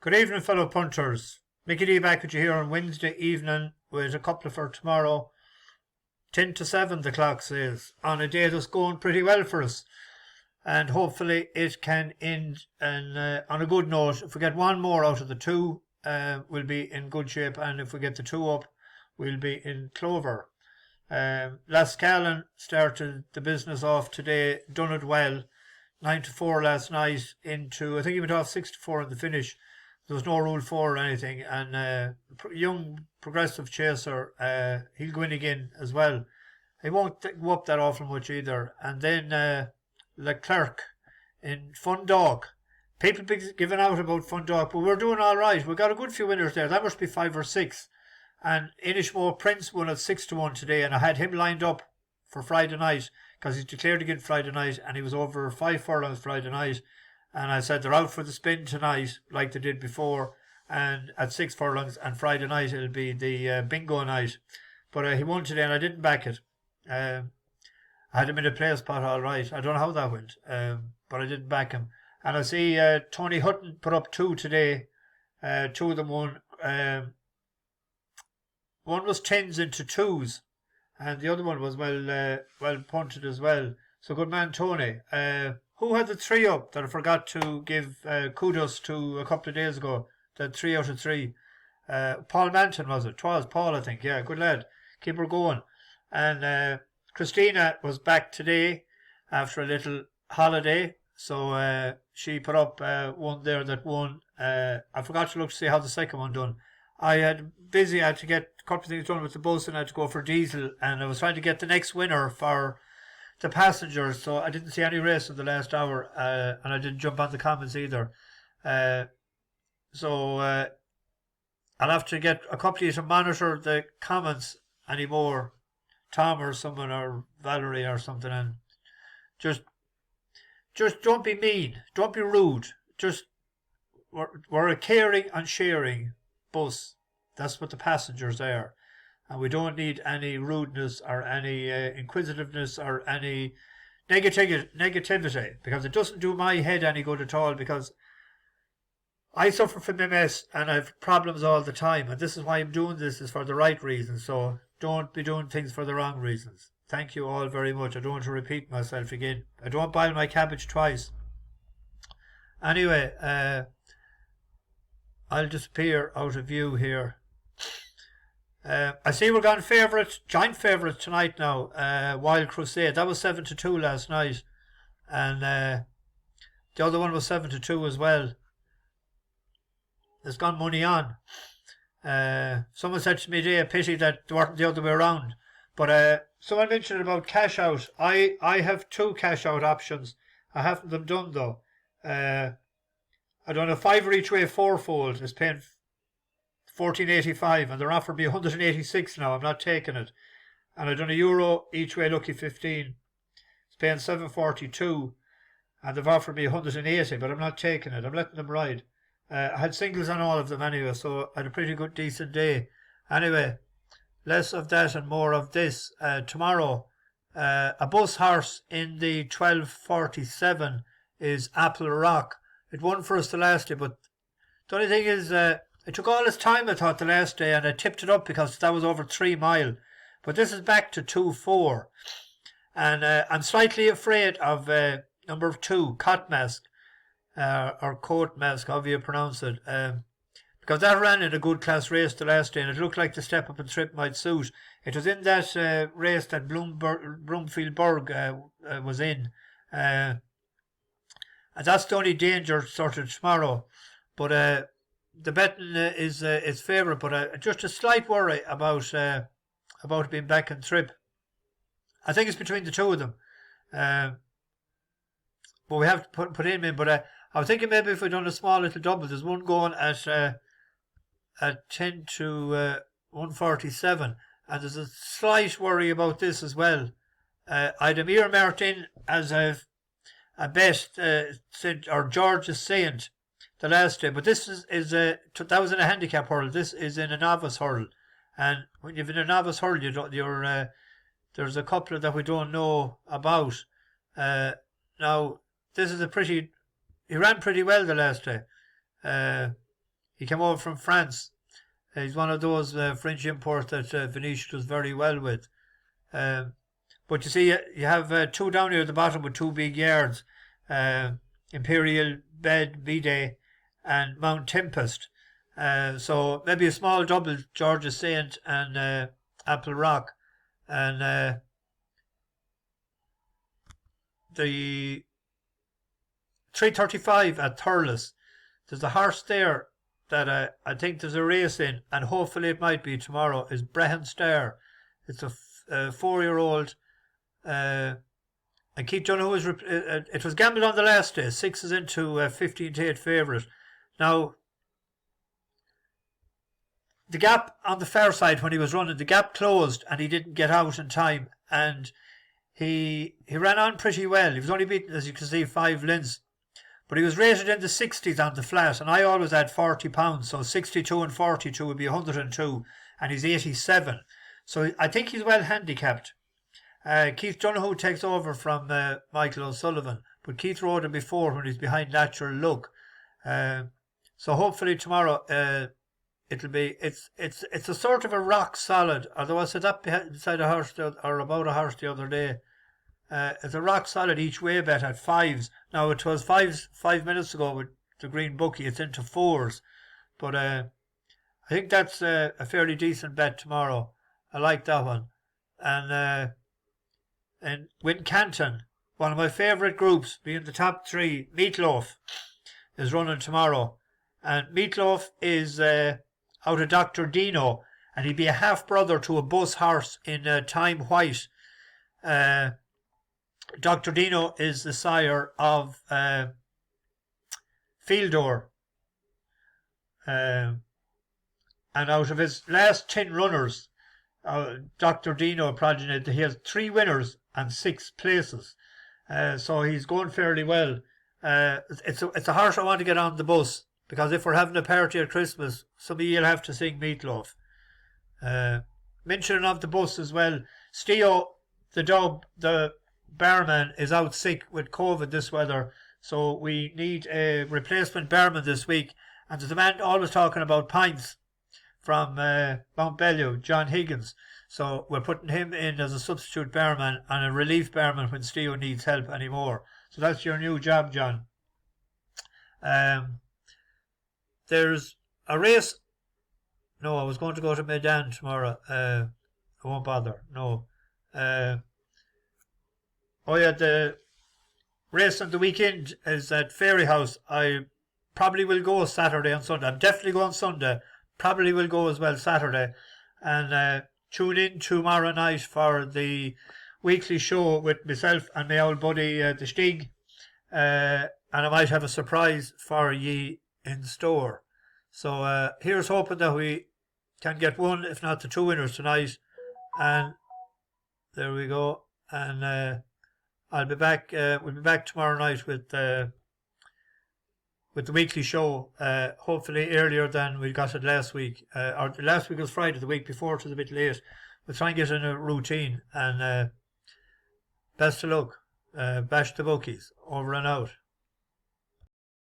Good evening, fellow punters. Mickey D back with you here on Wednesday evening with a couple for tomorrow. 10 to 7 the clock says, on a day that's going pretty well for us. And hopefully it can end on a good note. If we get one more out of the two, we'll be in good shape. And if we get the two up, we'll be in clover. Lascallan started the business off today, done it well. 9 to 4 last night into, I think he went off 6 to 4 in the finish. There was no rule 4 or anything. And young progressive chaser, he'll go in again as well. He won't go up that awful much either. And then Leclerc in Fun Dog. People be giving out about Fun Dog, but we're doing all right. We've got a good few winners there. That must be 5 or 6. And Inishmore Prince won at 6 to 1 today, and I had him lined up for Friday night because he's declared again Friday night, and he was over 5 furlongs Friday night. And I said they're out for the spin tonight, like they did before, and at 6 furlongs. And Friday night it'll be the bingo night. But he won today, and I didn't back it. I had him in a play spot all right. I don't know how that went, but I didn't back him. And I see Tony Hutton put up 2 today. 2 of them won. One was 10s into 2s, and the other one was well punted as well. So good man, Tony. Who had the 3 up that I forgot to give kudos to a couple of days ago? The 3 out of 3. Paul Manton, was it? 'Twas Paul, I think. Yeah, good lad. Keep her going. And Christina was back today after a little holiday. So she put up one there that won. I forgot to look to see how the second one done. I had to get a couple of things done with the bus, and I had to go for diesel, and I was trying to get the next winner for the passengers, so I didn't see any race in the last hour, and I didn't jump on the comments either. So I'll have to get a couple of you to monitor the comments anymore. Tom or someone, or Valerie or something, and just don't be mean, don't be rude. Just we're a caring and sharing bus. That's what the passengers are, and we don't need any rudeness or any inquisitiveness or any negativity, because it doesn't do my head any good at all, because I suffer from MS and I have problems all the time, and this is why I'm doing this, is for the right reasons. So don't be doing things for the wrong reasons. Thank you all very much. I don't want to repeat myself again. I don't boil my cabbage twice. Anyway, I'll disappear out of view here. I see we're gone giant favourite tonight now. Wild Crusade. That was 7 to 2 last night. And the other one was 7 to 2 as well. There's gone money on. Someone said to me today, a pity that they weren't the other way around. But someone mentioned about cash out. I have 2 cash out options. I haven't them done though. I done a 5 each way 4-fold. It's paying 14.85, and they're offering me 186 now. I'm not taking it. And I done €1 each way lucky 15. It's paying 7.42, and they've offered me 180, but I'm not taking it. I'm letting them ride. I had singles on all of them anyway, so I had a pretty good, decent day. Anyway, less of that and more of this. Tomorrow, a bus horse in the 12.47 is Apple Rock. It won for us the last day, but the only thing is, it took all its time, I thought, the last day, and I tipped it up because that was over 3 mile. But this is back to 2-4. And I'm slightly afraid of number 2, Kotmask. Or Kotmask, however you pronounce it, because that ran in a good class race the last day, and it looked like the step up and trip might suit. It was in that race that Broomfield Berg was in, and that's the only danger sort of tomorrow. But the betting is favourite, but just a slight worry about being back in trip. I think it's between the 2 of them, but we have to put him in. But I was thinking maybe if we'd done a small little double. There's one going at 10 to 147, and there's a slight worry about this as well. I'd Amir Martin as a bet, or George's Saint the last day, but this is that was in a handicap hurl. This is in a novice hurl, and when you've in a novice hurl, there's a couple that we don't know about. Now this is he ran pretty well the last day. He came over from France. He's one of those French imports that Venetia does very well with. But you see, you have two down here at the bottom with two big yards. Imperial Bed, Vide and Mount Tempest. So maybe a small double, Georgia Saint and Apple Rock. And the 3:35 at Thurles. There's a horse there that I think there's a race in, and hopefully it might be tomorrow, is Brehon Star. It's a 4-year-old. And Keith Donoghue was it was gambled on the last day. 6 is into 15-8 favourite. Now, the gap on the far side when he was running, the gap closed and he didn't get out in time. And he ran on pretty well. He was only beaten, as you can see, 5 lengths. But he was rated in the 60s on the flat, and I always had £40, so 62 and 42 would be 102, and he's 87. So I think he's well handicapped. Keith Donoghue takes over from Michael O'Sullivan, but Keith rode him before when he's behind Natural Look. So hopefully tomorrow it'll be it's a sort of a rock solid. Although I said that beside a horse or about a horse the other day. It's a rock solid each way bet at 5s. Now it was 5 minutes ago with the green bookie. It's into 4s, but I think that's a fairly decent bet tomorrow. I like that one. And Wincanton, one of my favourite groups, being the top 3, Meatloaf, is running tomorrow. And Meatloaf is out of Dr. Dino, and he'd be a half brother to a bus horse in Time White. Dr. Dino is the sire of Fieldor. And out of his last 10 runners, Dr. Dino progeny, he has 3 winners and 6 places. So he's going fairly well. It's a horse I want to get on the bus, because if we're having a party at Christmas, some of you'll have to sing Meatloaf. Mentioning of the bus as well, Steo, the dub, the barman, is out sick with COVID this weather, so we need a replacement barman this week. And there's a man always talking about pints from Mount Bellew, John Higgins. So we're putting him in as a substitute barman and a relief barman when Steve needs help anymore. So that's your new job, John. There's a race. No, I was going to go to Medan tomorrow. I won't bother. No. The race on the weekend is at Fairy House. I probably will go Saturday and Sunday. I'm definitely going Sunday. Probably will go as well Saturday. And tune in tomorrow night for the weekly show with myself and my old buddy, the Stig. And I might have a surprise for ye in store. So here's hoping that we can get one, if not the 2 winners tonight. And there we go. And I'll be back. We'll be back tomorrow night with the weekly show. Hopefully earlier than we got it last week. Or last week was Friday. The week before it was a bit late. We'll try and get in a routine. And best of luck. Bash the bookies. Over and out.